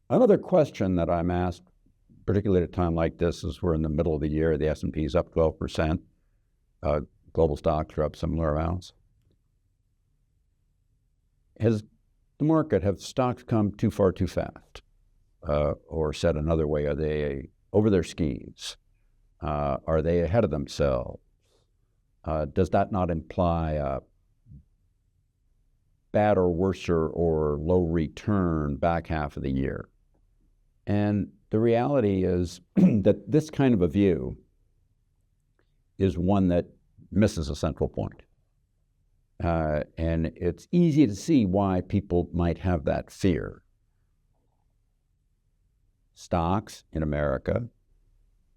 Another question that I'm asked, particularly at a time like this, is we're in the middle of the year, the S&P is up 12%, global stocks are up similar amounts. Has the market, have stocks come too far too fast? Or said another way, are they over their skis? Are they ahead of themselves? Does that not imply a bad or worse or low return back half of the year? And the reality is that this kind of a view is one that misses a central point. And it's easy to see why people might have that fear. Stocks in America,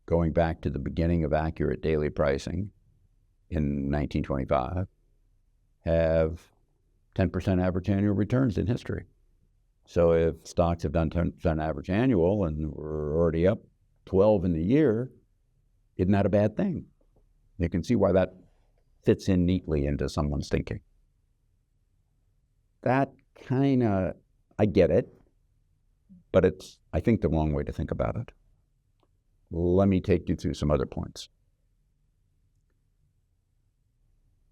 going back to the beginning of accurate daily pricing in 1925, have 10% average annual returns in history. So if stocks have done 10% average annual and we're already up 12 in the year, isn't that a bad thing? You can see why that fits in neatly into someone's thinking. That kind of, I get it, but it's, I think, the wrong way to think about it. Let me take you through some other points.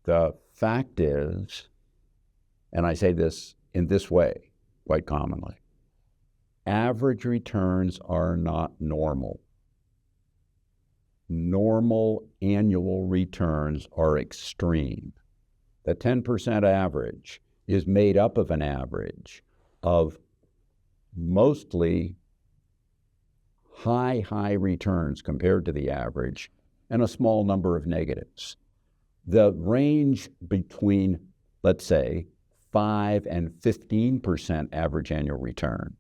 The fact is, and I say this in this way quite commonly, average returns are not normal. Normal annual returns are extreme. The 10% average is made up of an average of mostly high returns compared to the average and a small number of negatives. The range between, let's say, 5 and 15% average annual returns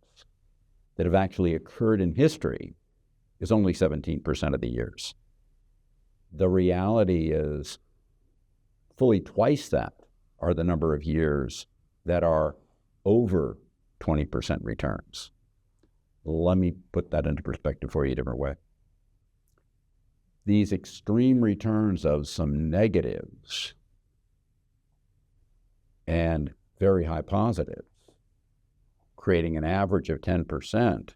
that have actually occurred in history is only 17% of the years. The reality is fully twice that are the number of years that are over 20% returns. Let me put that into perspective for you a different way. These extreme returns of some negatives and very high positives, creating an average of 10%,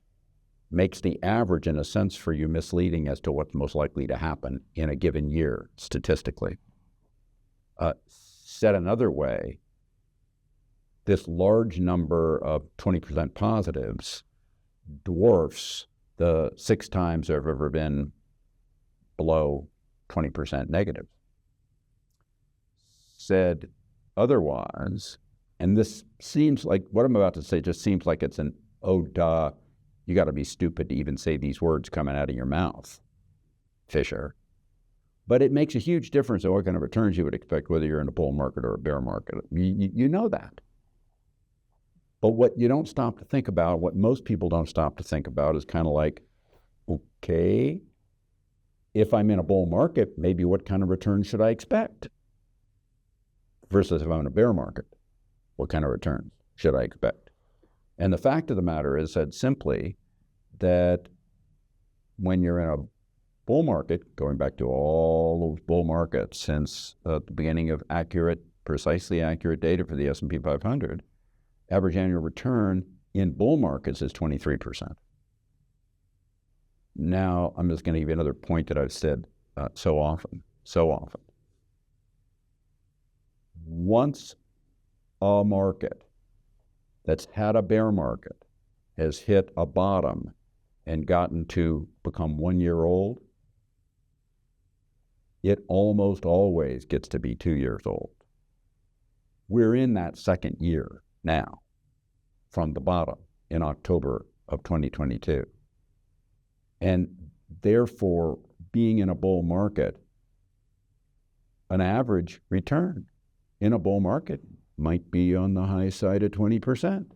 makes the average, in a sense, for you misleading as to what's most likely to happen in a given year statistically. Said another way, this large number of 20% positives dwarfs the 6 times there have ever been below 20% negative. Said otherwise, and this seems like, what I'm about to say just seems like it's an, oh, duh, you got to be stupid to even say these words coming out of your mouth, Fisher. But it makes a huge difference in what kind of returns you would expect, whether you're in a bull market or a bear market. You know that. But what you don't stop to think about, what most people don't stop to think about, is kind of like, okay, if I'm in a bull market, maybe what kind of return should I expect? Versus if I'm in a bear market, what kind of return should I expect? And the fact of the matter is, said simply, that when you're in a bull market, going back to all those bull markets since the beginning of precisely accurate data for the S&P 500, average annual return in bull markets is 23%. Now, I'm just going to give you another point that I've said so often. Once a market that's had a bear market has hit a bottom and gotten to become 1 year old, it almost always gets to be 2 years old. We're in that second year now from the bottom in October of 2022. And therefore, being in a bull market, an average return in a bull market might be on the high side of 20%.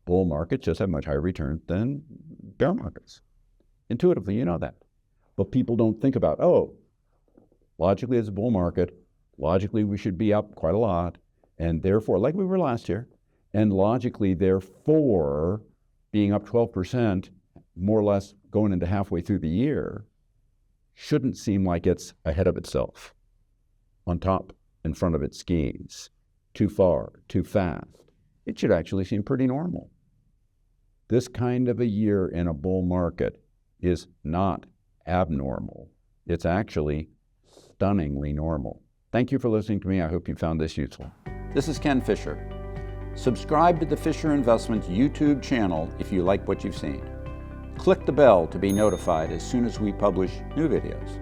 Bull markets just have much higher returns than bear markets. Intuitively, you know that. But people don't think about, oh, logically as a bull market, logically we should be up quite a lot, and therefore, like we were last year, and logically, therefore, being up 12%, more or less going into halfway through the year, shouldn't seem like it's ahead of itself, on top, in front of its skis, too far, too fast. It should actually seem pretty normal. This kind of a year in a bull market is not abnormal. It's actually stunningly normal. Thank you for listening to me. I hope you found this useful. This is Ken Fisher. Subscribe to the Fisher Investments YouTube channel if you like what you've seen. Click the bell to be notified as soon as we publish new videos.